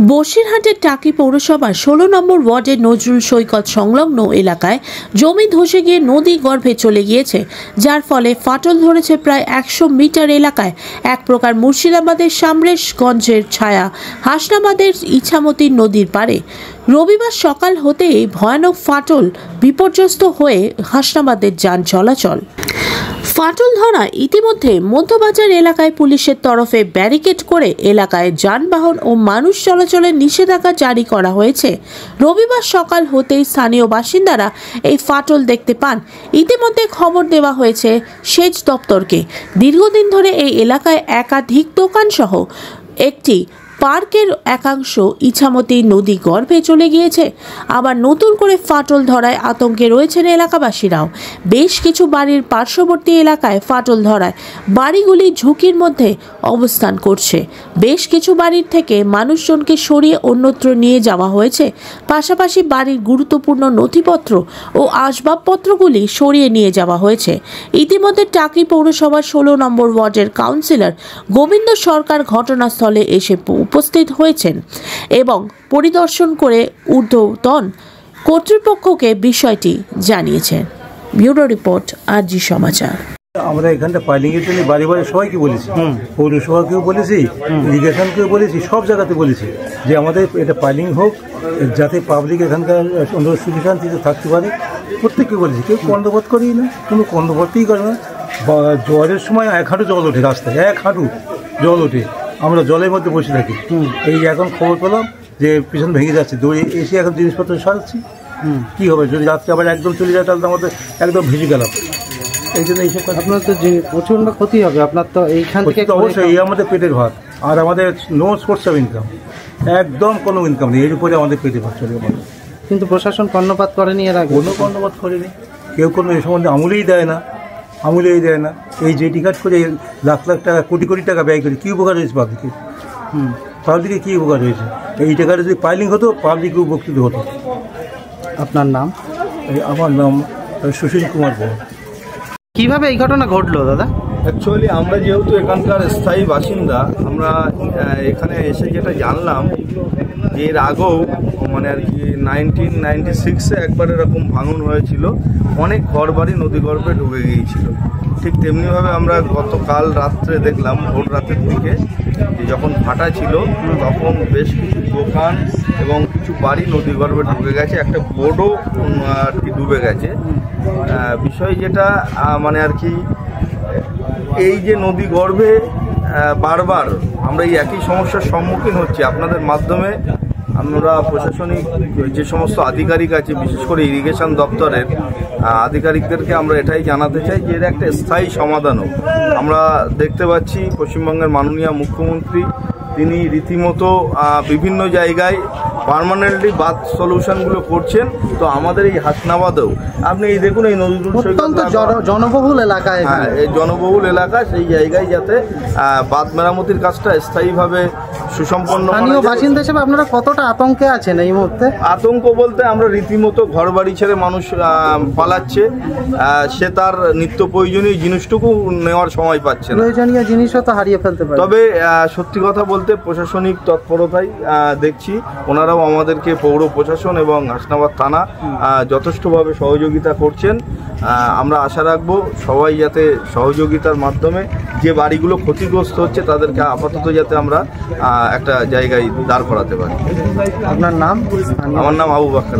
বসিরহাটের টাকি পৌরসভার 16 নম্বর ওয়ার্ডের নজরুল সৈকত সংলগ্ন এলাকায় জমি ধসে গিয়ে নদী গর্ভে চলে গিয়েছে, যার ফলে ফাটল ধরেছে প্রায় 100 মিটার এলাকায়। এক প্রকার মুর্শিদাবাদের সামরেশগঞ্জের ছায়া হাসনাবাদের ইছামতি নদীর পারে। রবিবার সকাল হতেই ভয়ানক ফাটল বিপর্যস্ত হয়ে হাসনাবাদের যান চলাচল। ফাটল ধরা ইতিমধ্যে মধ্যবাজার এলাকায় পুলিশের তরফে ব্যারিকেড করে এলাকায় যানবাহন ও মানুষ চলাচলের নিষেধাজ্ঞা জারি করা হয়েছে। রবিবার সকাল হতেই স্থানীয় বাসিন্দারা এই ফাটল দেখতে পান। ইতিমধ্যে খবর দেওয়া হয়েছে সেচ দপ্তরকে। দীর্ঘদিন ধরে এই এলাকায় একাধিক দোকান সহ একটি পার্কের একাংশ ইছামতি নদী গর্ভে চলে গিয়েছে। আবার নতুন করে ফাটল ধরায় আতঙ্কে রয়েছেন এলাকাবাসীরাও। বেশ কিছু বাড়ির পার্শ্ববর্তী এলাকায় ফাটল ধরায় বাড়িগুলি ঝুঁকির মধ্যে অবস্থান করছে। বেশ কিছু বাড়ির থেকে মানুষজনকে সরিয়ে অন্যত্র নিয়ে যাওয়া হয়েছে। পাশাপাশি বাড়ির গুরুত্বপূর্ণ নথিপত্র ও আসবাবপত্রগুলি সরিয়ে নিয়ে যাওয়া হয়েছে। ইতিমধ্যে টাকি পৌরসভার 16 নম্বর ওয়ার্ডের কাউন্সিলর গোবিন্দ সরকার ঘটনাস্থলে এসে উপস্থিত হয়েছেন এবং পরিদর্শন করে ঊর্ধ্বতন কর্তৃপক্ষকে বিষয়টি জানিয়েছেন। ব্যুরো রিপোর্ট, আরজি সমাচার। আমরা এখানটা পাইলিং এর জন্য বাড়ি বাড়ি সবাইকে বলেছি, পৌরসভাকেও বলেছি, ইরিগেশনকেও বলেছি, সব জায়গাতে বলেছি যে আমাদের এটা পাইলিং হোক, যাতে পাবলিক এখানকার সুখী শান্তিতে থাকতে পারে। প্রত্যেককে বলেছি, কেউ কর্ণপাত করেই না, কোনো কর্ণপাতই করে না। জলের সময় 1 হাঁটু জল ওঠে, রাস্তায় 1 হাঁটু জল ওঠে, আমরা জলের মধ্যে বসে থাকি। এই এখন খবর পেলাম যে পিছন ভেঙে যাচ্ছে, দৌড়ে এসে এখন জিনিসপত্র সারাচ্ছি। কী হবে যদি রাত্রে আবার একদম চলে যায়, তাহলে আমাদের একদম ভিজে গেলাম। এই জন্য এইসব আপনার তো প্রচণ্ড ক্ষতি হবে। আপনার তো এইখান থেকে অবশ্যই এই আমাদের পেটের ভাত, আর আমাদের নো সোর্স অফ ইনকাম, একদম কোনো ইনকাম নেই। এর উপরে আমাদের পেটের ভাত চলে আমাদের। কিন্তু প্রশাসন কর্ণপাত করেনি, এর আগে কোনো কর্ণপাত করেনি, কেউ কোনো এই সম্বন্ধে আমলেই দেয় না, আমলেই দেয় না। এই জেটি কাজ করে লাখ লাখ টাকা, কোটি কোটি টাকা ব্যয় করে কী উপকার হয়েছে পাবলিকের? পাবলিকের কী উপকার হয়েছে? এই টাকাটা যদি পাইলিং হতো, পাবলিক উপকৃত হতো। আপনার নাম? আমার নাম সুশীল কুমার বড়। কিভাবে এই ঘটনা ঘটলো দাদা? অ্যাকচুয়ালি আমরা যেহেতু এখানকার স্থায়ী বাসিন্দা, আমরা এখানে এসে যেটা জানলাম যে এর আগেও মানে আর কি 1996-এ একবার এরকম ভাঙন হয়েছিল, অনেক ঘরবাড়ি নদী গর্ভে ডুবে গিয়েছিল। ঠিক তেমনিভাবে আমরা গতকাল রাত্রে দেখলাম, ভোর রাতের দিকে, যে যখন ফাটা ছিল তখন বেশ কিছু দোকান এবং কিছু বাড়ি নদী গর্ভে ডুবে গেছে, একটা বোটও আর কি ডুবে গেছে। বিষয় যেটা মানে আর কি, এই যে নদী গর্ভে বারবার আমরা এই একই সমস্যার সম্মুখীন হচ্ছি, আপনাদের মাধ্যমে আমরা প্রশাসনিক যে সমস্ত আধিকারিক আছে, বিশেষ করে ইরিগেশন দপ্তরের আধিকারিকদেরকে আমরা এটাই জানাতে চাই যে এর একটা স্থায়ী সমাধান হোক। আমরা দেখতে পাচ্ছি পশ্চিমবঙ্গের মাননীয় মুখ্যমন্ত্রী তিনি রীতিমতো বিভিন্ন জায়গায় পার্মানেন্টলি বাদ সলিউশনগুলো করছেন। তো আমাদের এই হাসনাবাদেও আপনি এই দেখুন, এই নজরুল সৈকত জনবহুল এলাকায়, হ্যাঁ এই জনবহুল এলাকা, সেই জায়গায় যাতে বাঁধ মেরামতির কাজটা স্থায়ীভাবে সুসম্পন্ন। স্থানীয় বাসিন্দা হিসেবে আপনারা কতটা আতঙ্কে আছেন এই মুহূর্তে? আতঙ্ক বলতে আমরা রীতিমতো ঘর বাড়ি ছেড়ে মানুষ পালাচ্ছে, সে তার নিত্য প্রয়োজনীয় জিনিসটুকু নেওয়ার সময় পাচ্ছে না, প্রয়োজনীয় জিনিসও তো হারিয়ে ফেলতে পারে। তবে সত্যি কথা বলতে প্রশাসনিক তৎপরতাই দেখছি, ওনারাও আমাদেরকে পৌর প্রশাসন এবং হাসনাবাদ থানা যথেষ্টভাবে সহযোগিতা করছেন। আমরা আশা রাখবো সবাই যাতে সহযোগিতার মাধ্যমে যে বাড়িগুলো ক্ষতিগ্রস্ত হচ্ছে তাদেরকে আপাতত যাতে আমরা একটা জায়গায় দাঁড় করাতে পারি। আপনার নাম? আমার নাম আবু বাক্কার।